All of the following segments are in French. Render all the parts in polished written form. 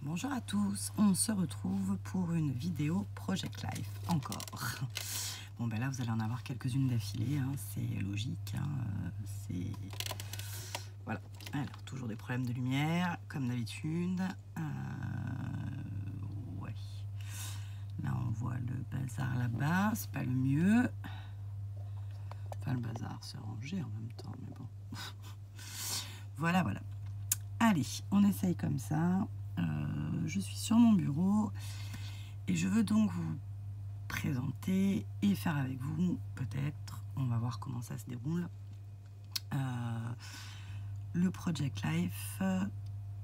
Bonjour à tous, on se retrouve pour une vidéo Project Life, encore. Bon ben là vous allez en avoir quelques-unes d'affilée, hein, c'est logique, hein, c'est... Voilà, alors toujours des problèmes de lumière, comme d'habitude. Ouais, là on voit le bazar là-bas, c'est pas le mieux. Enfin le bazar c'est rangé en même temps, mais bon. Voilà, voilà. Allez, on essaye comme ça. Je suis sur mon bureau et je veux donc vous présenter et faire avec vous, peut-être, on va voir comment ça se déroule, le Project Life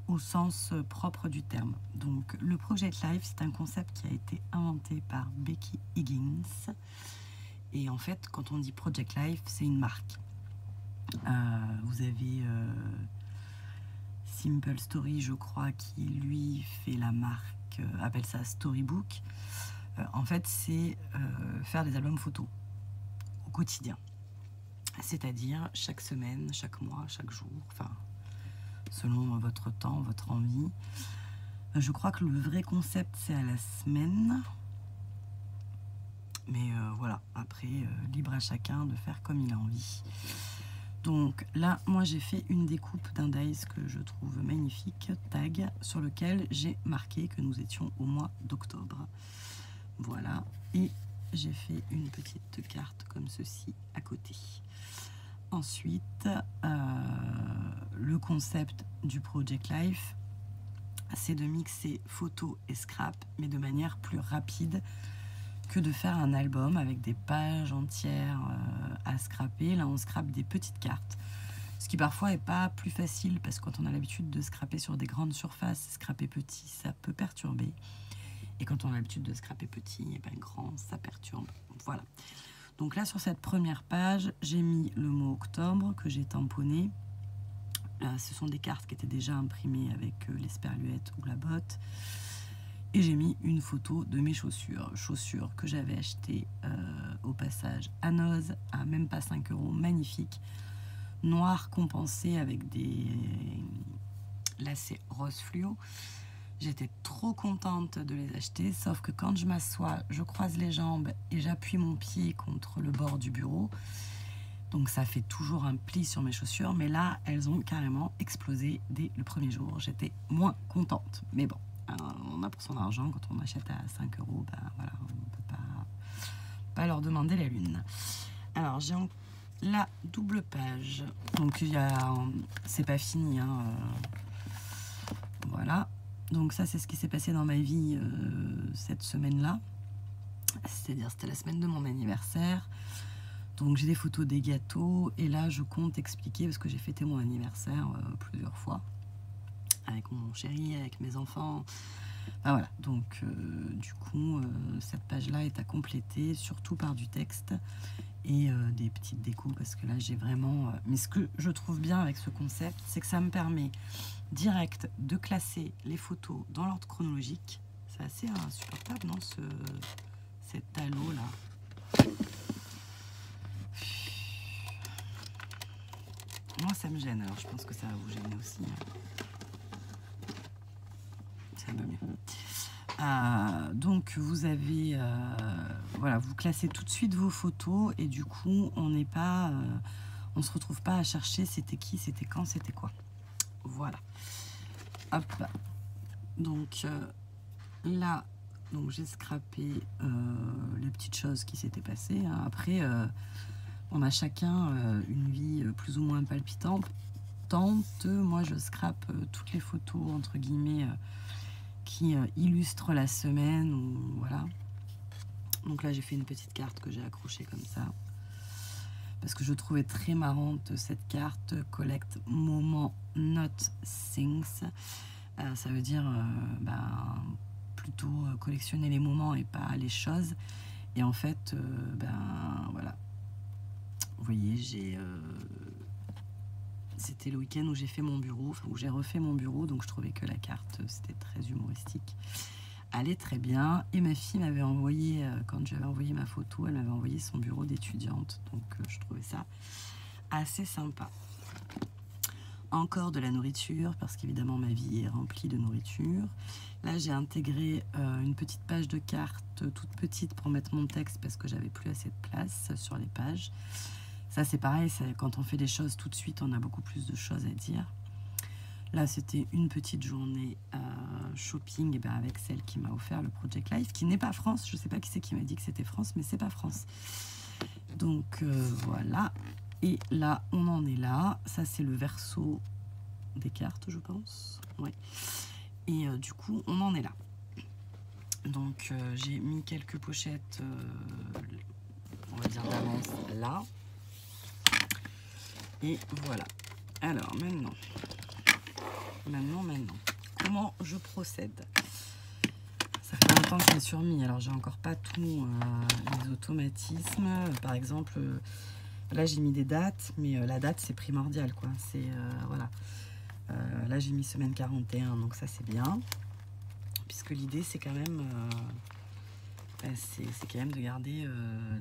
au sens propre du terme. Donc le Project Life, c'est un concept qui a été inventé par Becky Higgins et en fait quand on dit Project Life, c'est une marque. Vous avez Simple Story, je crois, qui lui fait la marque, appelle ça Storybook. En fait, c'est faire des albums photos au quotidien. C'est-à-dire chaque semaine, chaque mois, chaque jour, enfin, selon votre temps, votre envie. Je crois que le vrai concept, c'est à la semaine. Mais voilà, après, libre à chacun de faire comme il a envie. Donc là, moi j'ai fait une découpe d'un dice que je trouve magnifique, tag, sur lequel j'ai marqué que nous étions au mois d'octobre. Voilà, et j'ai fait une petite carte comme ceci à côté. Ensuite, le concept du Project Life, c'est de mixer photo et scrap, mais de manière plus rapide que de faire un album avec des pages entières à scraper. Là, on scrape des petites cartes, ce qui parfois n'est pas plus facile parce que quand on a l'habitude de scraper sur des grandes surfaces, scraper petit, ça peut perturber. Et quand on a l'habitude de scraper petit, et ben grand, ça perturbe. Voilà. Donc là, sur cette première page, j'ai mis le mot octobre que j'ai tamponné. Ce sont des cartes qui étaient déjà imprimées avec l'esperluette ou la botte. Et j'ai mis une photo de mes chaussures que j'avais achetées au passage à Noz, à même pas 5 €, magnifiques, noires compensées avec des lacets rose fluo. J'étais trop contente de les acheter, sauf que quand je m'assois, je croise les jambes et j'appuie mon pied contre le bord du bureau. Donc ça fait toujours un pli sur mes chaussures, mais là, elles ont carrément explosé dès le premier jour. J'étais moins contente, mais bon. On a pour son argent, quand on achète à 5 €, ben voilà, on ne peut pas leur demander la lune. Alors j'ai la double page, donc c'est pas fini, hein, voilà. Donc ça c'est ce qui s'est passé dans ma vie cette semaine-là, c'est-à-dire c'était la semaine de mon anniversaire. Donc j'ai des photos des gâteaux et là je compte expliquer parce que j'ai fêté mon anniversaire plusieurs fois. Avec mon chéri, avec mes enfants. Ah, voilà, donc du coup, cette page-là est à compléter, surtout par du texte et des petites découpes, parce que là, j'ai vraiment... mais ce que je trouve bien avec ce concept, c'est que ça me permet direct de classer les photos dans l'ordre chronologique. C'est assez insupportable, non, cet halo-là. Moi, ça me gêne, alors je pense que ça va vous gêner aussi. C'est un peu mieux. Donc vous avez voilà, vous classez tout de suite vos photos et du coup on n'est pas on se retrouve pas à chercher c'était qui, c'était quand, c'était quoi. Voilà, hop, donc là donc j'ai scrappé les petites choses qui s'étaient passées, hein. Après on a chacun une vie plus ou moins palpitante. Moi je scrape toutes les photos entre guillemets qui illustre la semaine, ou voilà. Donc là j'ai fait une petite carte que j'ai accrochée comme ça parce que je trouvais très marrante cette carte Collect Moment Not Things. Ça veut dire plutôt collectionner les moments et pas les choses. Et en fait voilà, vous voyez, c'était le week-end où j'ai fait mon bureau, où j'ai refait mon bureau, donc je trouvais que la carte, c'était très humoristique. Allait très bien. Et ma fille m'avait envoyé, quand j'avais envoyé ma photo, elle m'avait envoyé son bureau d'étudiante. Donc je trouvais ça assez sympa. encore de la nourriture, parce qu'évidemment ma vie est remplie de nourriture. Là j'ai intégré une petite page de cartes toute petite pour mettre mon texte, parce que j'avais plus assez de place sur les pages. Ça c'est pareil, quand on fait des choses tout de suite, on a beaucoup plus de choses à dire. Là c'était une petite journée shopping, et ben avec celle qui m'a offert le Project Life, qui n'est pas France. Je sais pas qui c'est qui m'a dit que c'était France, mais c'est pas France. Donc voilà. Et là on en est là. Ça c'est le verso des cartes, je pense. Ouais. Et du coup on en est là. Donc j'ai mis quelques pochettes, on va dire d'avance là. Et voilà. Alors maintenant, comment je procède? Ça fait longtemps que je l'ai surmis, alors j'ai encore pas tous les automatismes. Par exemple, là j'ai mis des dates, mais la date c'est primordial, quoi. C'est voilà. Là j'ai mis semaine 41, donc ça c'est bien. Puisque l'idée c'est quand même c'est quand même de garder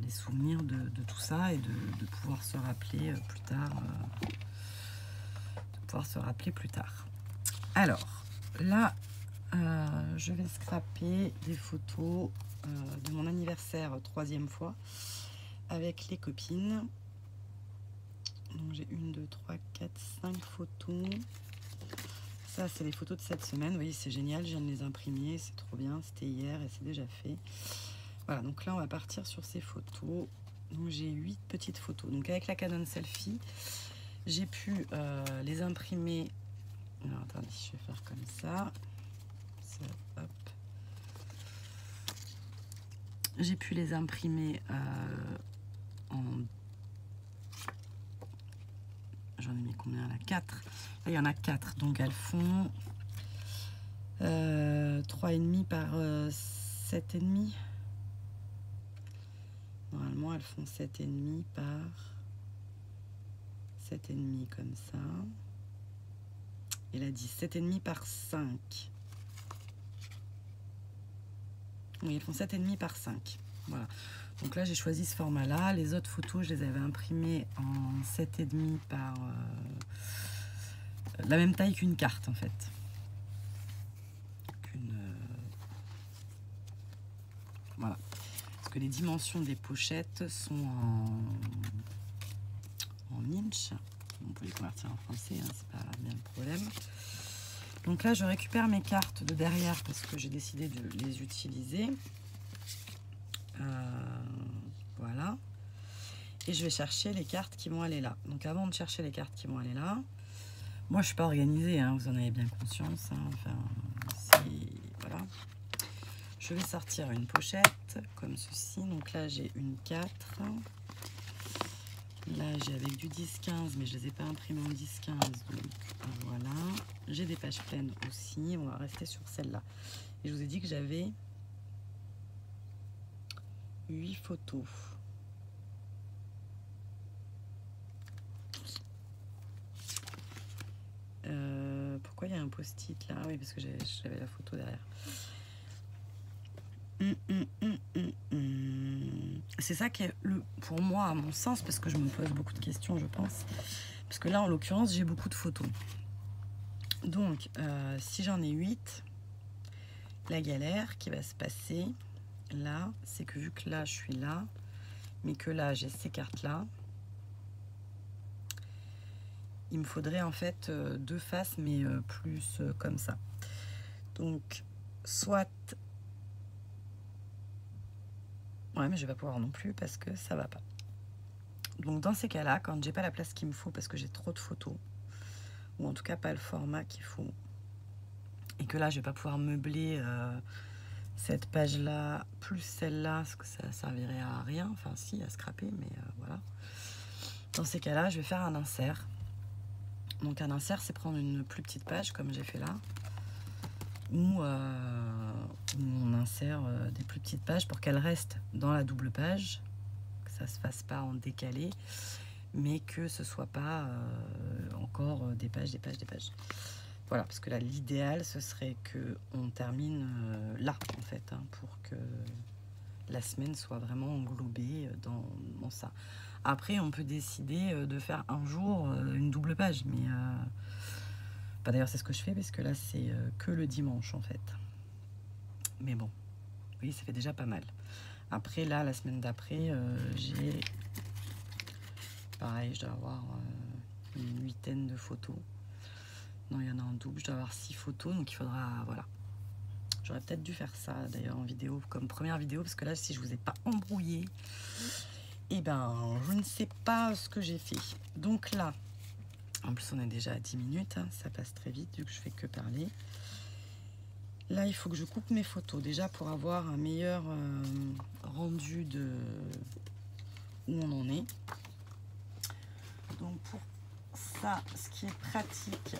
les souvenirs de tout ça, et de pouvoir se rappeler plus tard. Alors là je vais scraper des photos de mon anniversaire 3e fois avec les copines. Donc j'ai 1, 2, 3, 4, 5 photos. Ça c'est les photos de cette semaine. Vous voyez, c'est génial, je viens de les imprimer, c'est trop bien. C'était hier et c'est déjà fait. Voilà, donc là on va partir sur ces photos. Donc j'ai 8 petites photos. Donc avec la Canon Selfie, j'ai pu les imprimer. Alors attendez, je vais faire comme ça. Hop. J'ai pu les imprimer en... J'en ai mis combien là? 4. Là, il y en a 4. Donc elles font 3,5 par 7,5. Normalement, elles font 7,5 par 7,5 comme ça. Et là, 10. 7,5 par 5. Oui, elles font 7,5 par 5. Voilà. Donc là, j'ai choisi ce format-là. Les autres photos, je les avais imprimées en 7,5 par... la même taille qu'une carte, en fait. Voilà. Parce que les dimensions des pochettes sont en inch. On peut les convertir en français, hein, c'est pas bien le problème. Donc là, je récupère mes cartes de derrière parce que j'ai décidé de les utiliser. Voilà. Et je vais chercher les cartes qui vont aller là. Donc avant de chercher les cartes qui vont aller là, moi je suis pas organisée, hein, vous en avez bien conscience. Hein, enfin, voilà. Je vais sortir une pochette comme ceci. Donc là j'ai une 4. Là j'ai avec du 10-15, mais je les ai pas imprimés en 10-15. Donc voilà. J'ai des pages pleines aussi. On va rester sur celle-là. Et je vous ai dit que j'avais 8 photos. Pourquoi il y a un post-it là? Oui, parce que j'avais la photo derrière. C'est ça qui est pour moi, à mon sens, parce que je me pose beaucoup de questions, je pense. Parce que là, en l'occurrence, j'ai beaucoup de photos. Donc, si j'en ai 8, la galère qui va se passer là, c'est que vu que là, je suis là, mais que là, j'ai ces cartes-là, il me faudrait en fait 2 faces, mais plus comme ça. Donc, soit... Ouais, mais je vais pas pouvoir non plus parce que ça va pas. Donc, dans ces cas-là, quand j'ai pas la place qu'il me faut parce que j'ai trop de photos, ou en tout cas pas le format qu'il faut, et que là, je vais pas pouvoir meubler cette page-là plus celle-là, parce que ça servirait à rien. Enfin, si, à scraper, mais voilà. Dans ces cas-là, je vais faire un insert. Donc un insert, c'est prendre une plus petite page, comme j'ai fait là, ou on insère des plus petites pages pour qu'elles restent dans la double page, que ça se fasse pas en décalé, mais que ce soit pas encore des pages. Voilà, parce que là, l'idéal, ce serait qu'on termine là, en fait, hein, pour que la semaine soit vraiment englobée dans ça. Après, on peut décider de faire un jour une double page, mais Enfin, d'ailleurs, c'est ce que je fais parce que là, c'est que le dimanche en fait. Mais bon, oui, ça fait déjà pas mal. Après, là, la semaine d'après, j'ai... Pareil, je dois avoir une 8aine de photos. Non, il y en a en double, je dois avoir 6 photos, donc il faudra... Voilà. J'aurais peut-être dû faire ça, d'ailleurs, en vidéo, comme première vidéo, parce que là, si je vous ai pas embrouillé, eh ben, je ne sais pas ce que j'ai fait. Donc là, en plus, on est déjà à 10 minutes, hein, ça passe très vite, vu que je fais que parler. Là, il faut que je coupe mes photos, déjà, pour avoir un meilleur rendu de où on en est. Donc, pour ça, ce qui est pratique,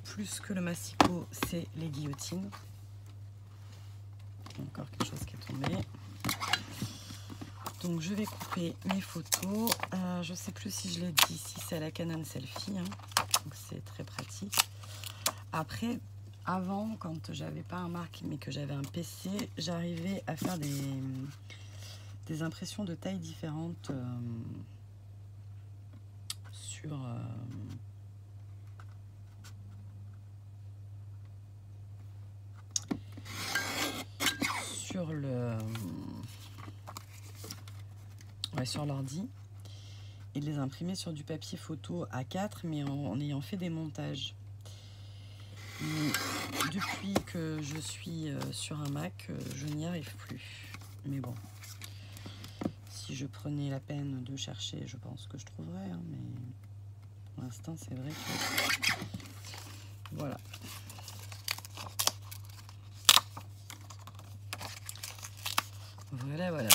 plus que le massicot, c'est les guillotines. Encore quelque chose qui est tombé. Donc je vais couper mes photos. Je sais plus si je l'ai dit, si c'est la Canon Selfie, hein. Donc c'est très pratique. Après, avant, quand j'avais pas un Mac mais que j'avais un PC, j'arrivais à faire des impressions de tailles différentes sur l'ordi, et de les imprimer sur du papier photo A4, mais en ayant fait des montages. Mais depuis que je suis sur un Mac, je n'y arrive plus. Mais bon, si je prenais la peine de chercher, je pense que je trouverais, hein, mais pour l'instant, c'est vrai que... Voilà. Voilà, voilà.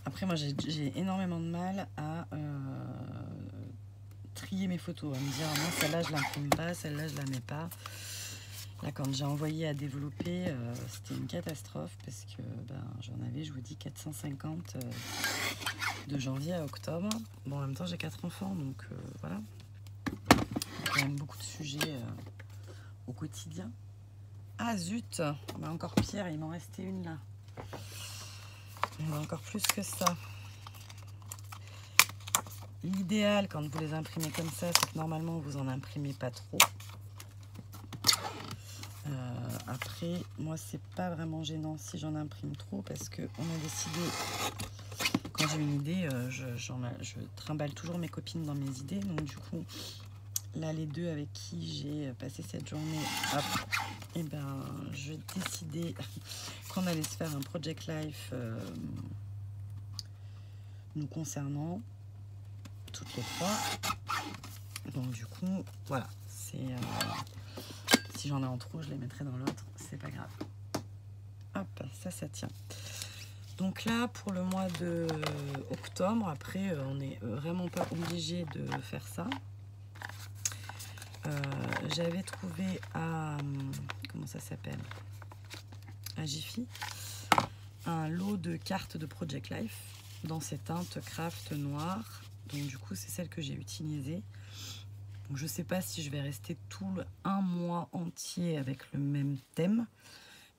Après, moi, j'ai énormément de mal à trier mes photos, à me dire, non, celle-là, je l'imprime pas, celle-là, je la mets pas. Là, quand j'ai envoyé à développer, c'était une catastrophe parce que j'en avais, je vous dis, 450 de janvier à octobre. Bon, en même temps, j'ai 4 enfants, donc voilà. Il y a quand même beaucoup de sujets au quotidien. Ah zut, encore pire, il m'en restait une là. Il y en a encore plus que ça. L'idéal, quand vous les imprimez comme ça, c'est que normalement, vous en imprimez pas trop. Après, moi, c'est pas vraiment gênant si j'en imprime trop parce qu'on a décidé, quand j'ai une idée, je trimballe toujours mes copines dans mes idées. Donc, du coup, là, les deux avec qui j'ai passé cette journée, hop, et je décidais qu'on allait se faire un project life nous concernant, toutes les trois. Donc, du coup, voilà, c'est... si j'en ai en trop, je les mettrai dans l'autre, c'est pas grave. Hop, ça tient. Donc là, pour le mois de octobre, après, on n'est vraiment pas obligé de faire ça. J'avais trouvé à... comment ça s'appelle? À Jiffy, un lot de cartes de Project Life dans ces teintes craft noires. Donc du coup, c'est celle que j'ai utilisée. Donc, je ne sais pas si je vais rester un mois entier avec le même thème.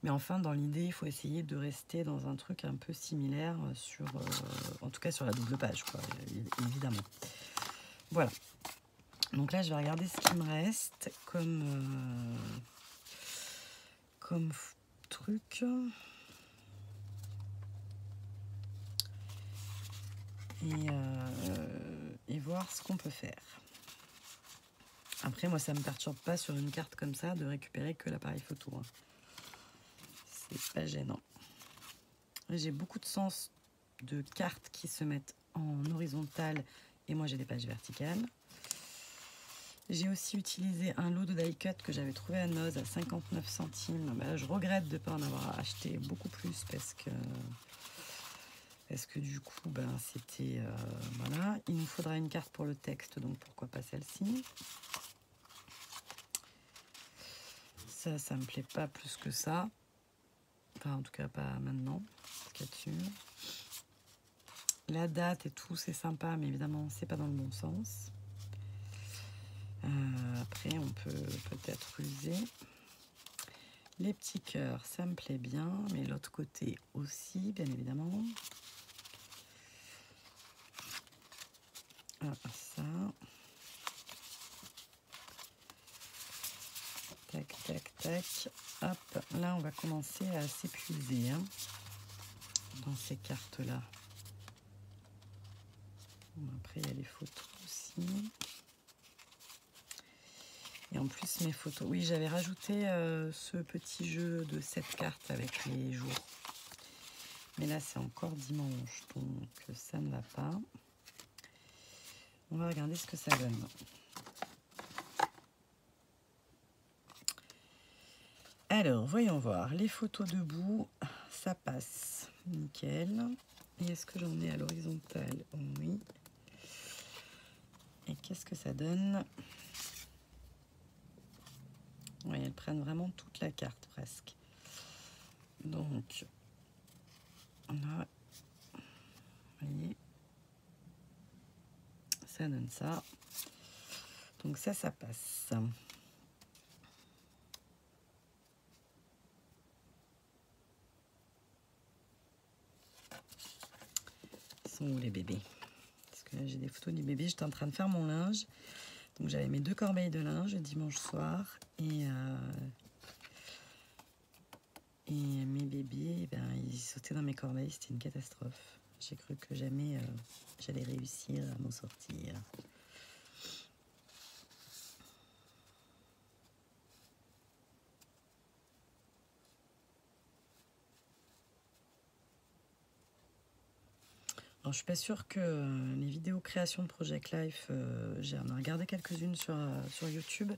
Mais enfin, dans l'idée, il faut essayer de rester dans un truc un peu similaire sur, en tout cas sur la double page, quoi, évidemment. Voilà. Donc là, je vais regarder ce qui me reste comme truc. Et voir ce qu'on peut faire. Après, moi, ça ne me perturbe pas sur une carte comme ça de récupérer que l'appareil photo, hein. C'est pas gênant. J'ai beaucoup de sens de cartes qui se mettent en horizontale et moi j'ai des pages verticales. J'ai aussi utilisé un lot de die cut que j'avais trouvé à Noz à 59 centimes. Je regrette de ne pas en avoir acheté beaucoup plus parce que du coup c'était voilà. Il nous faudra une carte pour le texte, donc pourquoi pas celle-ci. Ça me plaît pas plus que ça. Enfin, en tout cas, pas maintenant. La date et tout, c'est sympa, mais évidemment, c'est pas dans le bon sens. Après, on peut peut-être user. Les petits cœurs, ça me plaît bien, mais l'autre côté aussi, bien évidemment. Ah, ça. Tac, tac, tac. Hop, là, on va commencer à s'épuiser hein, dans ces cartes-là. Bon, après, il y a les photos aussi. Et en plus, mes photos... Oui, j'avais rajouté ce petit jeu de 7 cartes avec les jours. Mais là, c'est encore dimanche, donc ça ne va pas. On va regarder ce que ça donne. Alors, voyons voir. Les photos debout, ça passe. Nickel. Et est-ce que j'en ai à l'horizontale? Oui. Et qu'est-ce que ça donne? Oui, elles prennent vraiment toute la carte presque. Donc, on a, vous voyez, ça donne ça. Donc ça passe. Ils sont où les bébés? Parce que là, j'ai des photos des bébés. J'étais en train de faire mon linge. Donc j'avais mes 2 corbeilles de linge dimanche soir. Et mes bébés, ben, ils sautaient dans mes corbeilles. C'était une catastrophe. J'ai cru que jamais j'allais réussir à m'en sortir. Alors, je suis pas sûre que les vidéos création de Project Life, j'en ai regardé quelques-unes sur YouTube.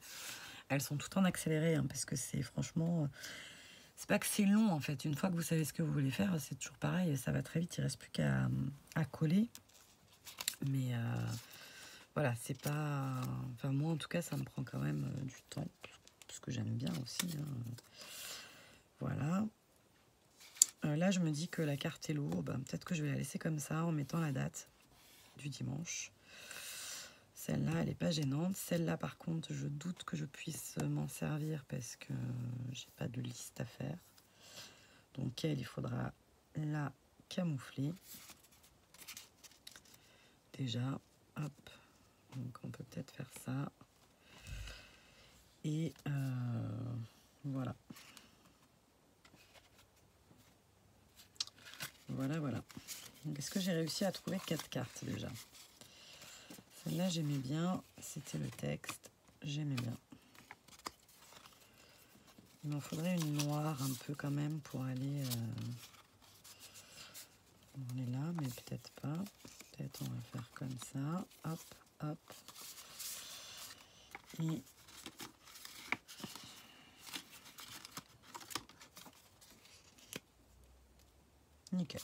Elles sont toutes en accéléré, hein, parce que c'est franchement... c'est pas que c'est long, en fait. Une fois que vous savez ce que vous voulez faire, c'est toujours pareil. Ça va très vite, il reste plus qu'à coller. Mais voilà, c'est pas... Enfin, moi, en tout cas, ça me prend quand même du temps, parce que j'aime bien aussi. Hein. Voilà. Là, je me dis que la carte est lourde. Ben, peut-être que je vais la laisser comme ça, en mettant la date du dimanche. Celle-là, elle n'est pas gênante. Celle-là, par contre, je doute que je puisse m'en servir parce que j'ai pas de liste à faire. Donc, il faudra la camoufler. Déjà, hop. Donc, on peut peut-être faire ça. Et voilà. Voilà. Donc, est-ce que j'ai réussi à trouver 4 cartes déjà? Celle-là, j'aimais bien. C'était le texte. J'aimais bien. Il m'en faudrait une noire un peu quand même pour aller... On est là, mais peut-être pas. Peut-être on va faire comme ça. Hop, hop. Et... nickel.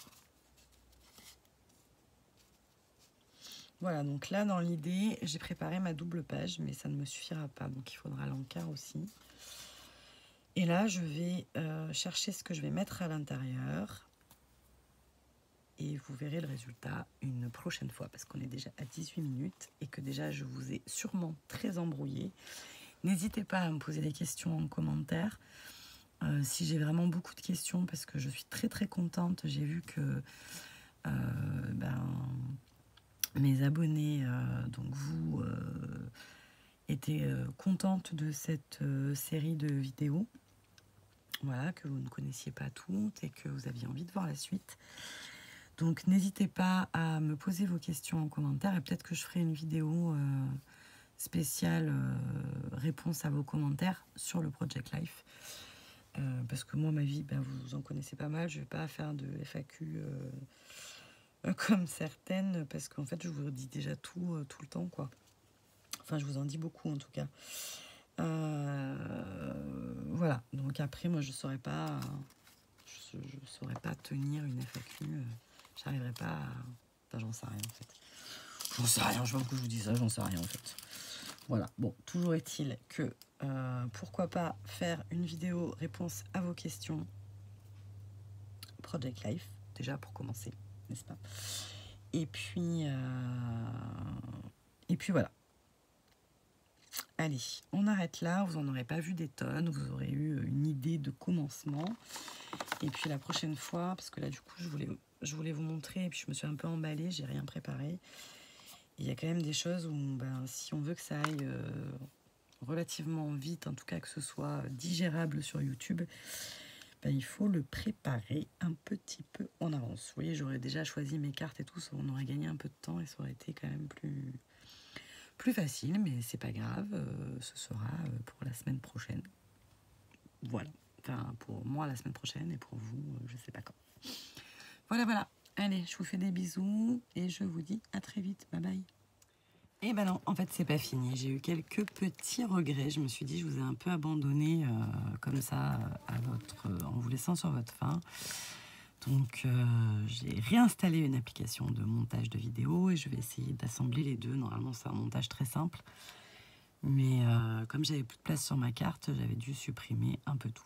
Voilà, donc là, dans l'idée, j'ai préparé ma double page, mais ça ne me suffira pas. Donc, il faudra l'encart aussi. Et là, je vais chercher ce que je vais mettre à l'intérieur. Et vous verrez le résultat une prochaine fois, parce qu'on est déjà à 18 minutes et que déjà, je vous ai sûrement très embrouillé. N'hésitez pas à me poser des questions en commentaire. Si j'ai vraiment beaucoup de questions, parce que je suis très très contente. J'ai vu que mes abonnés, donc vous, étaient contentes de cette série de vidéos. Voilà, que vous ne connaissiez pas toutes et que vous aviez envie de voir la suite. Donc n'hésitez pas à me poser vos questions en commentaire et peut-être que je ferai une vidéo spéciale réponse à vos commentaires sur le Project Life. Parce que moi, ma vie, ben, vous en connaissez pas mal. Je ne vais pas faire de FAQ comme certaines, parce qu'en fait, je vous dis déjà tout le temps, quoi. Enfin, je vous en dis beaucoup, en tout cas. Voilà. Donc après, moi, je saurais pas tenir une FAQ. J'arriverai pas à... Enfin, j'en sais rien, en fait. J'en sais rien. Je veux que je vous dise ça. J'en sais rien, en fait. Voilà. Bon, toujours est-il que pourquoi pas faire une vidéo réponse à vos questions Project Life, déjà pour commencer, n'est-ce pas? Et puis voilà. allez, on arrête là. Vous n'en aurez pas vu des tonnes. Vous aurez eu une idée de commencement. Et puis la prochaine fois, parce que là, du coup, je voulais vous montrer. Et puis je me suis un peu emballée. J'ai rien préparé. Il y a quand même des choses où, si on veut que ça aille relativement vite, en tout cas que ce soit digérable sur YouTube, il faut le préparer un petit peu en avance. Vous voyez, j'aurais déjà choisi mes cartes et tout, on aurait gagné un peu de temps et ça aurait été quand même plus facile, mais c'est pas grave, ce sera pour la semaine prochaine. Voilà, enfin pour moi la semaine prochaine et pour vous, je sais pas quand. Voilà, allez, je vous fais des bisous et je vous dis à très vite, bye bye. Et ben non, en fait c'est pas fini, j'ai eu quelques petits regrets, je me suis dit je vous ai un peu abandonné comme ça en vous laissant sur votre faim. Donc j'ai réinstallé une application de montage de vidéos et je vais essayer d'assembler les deux. Normalement c'est un montage très simple, mais comme j'avais plus de place sur ma carte, j'avais dû supprimer un peu tout.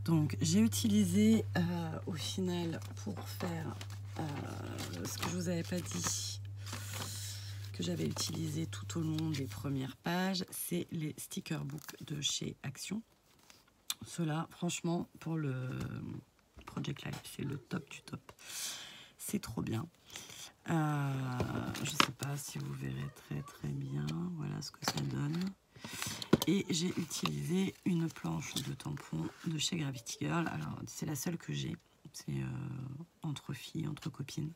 Donc j'ai utilisé au final pour faire ce que je vous avais pas dit, que j'avais utilisé tout au long des premières pages, c'est les sticker books de chez Action. Ceux-là, franchement, pour le Project Life, c'est le top du top. C'est trop bien. Je sais pas si vous verrez très bien. Voilà ce que ça donne. Et j'ai utilisé une planche de tampons de chez Gravity Girl. Alors, c'est la seule que j'ai. C'est entre filles, entre copines.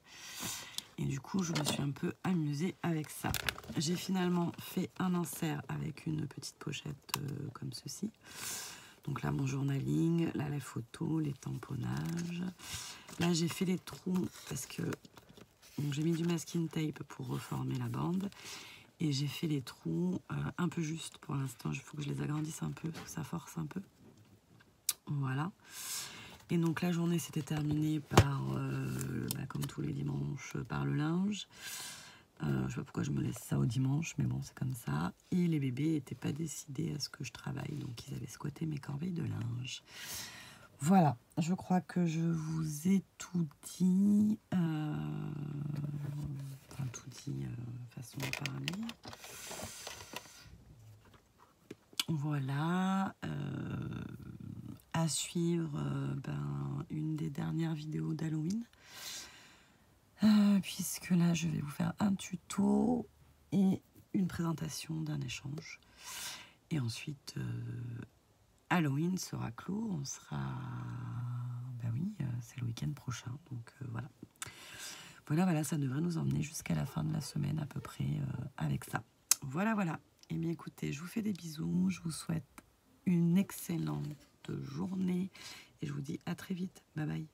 Et du coup, je me suis un peu amusée avec ça. J'ai finalement fait un insert avec une petite pochette comme ceci. Donc là, mon journaling, là, la photo, les tamponnages. Là, j'ai fait les trous parce que j'ai mis du masking tape pour reformer la bande. Et j'ai fait les trous un peu juste pour l'instant. Il faut que je les agrandisse un peu, parce que ça force un peu. Voilà. Et donc la journée s'était terminée par, comme tous les dimanches, par le linge. Je ne sais pas pourquoi je me laisse ça au dimanche, mais bon, c'est comme ça. Et les bébés n'étaient pas décidés à ce que je travaille, donc ils avaient squatté mes corbeilles de linge. Voilà, je crois que je vous ai tout dit. Enfin, tout dit, façon de parler. Voilà. À suivre une des dernières vidéos d'Halloween. Puisque là, je vais vous faire un tuto et une présentation d'un échange. Et ensuite, Halloween sera clos. On sera... c'est le week-end prochain. Donc voilà. Voilà, ça devrait nous emmener jusqu'à la fin de la semaine à peu près avec ça. Voilà. Et bien écoutez, je vous fais des bisous. Je vous souhaite une excellente journée. Et je vous dis à très vite. Bye bye.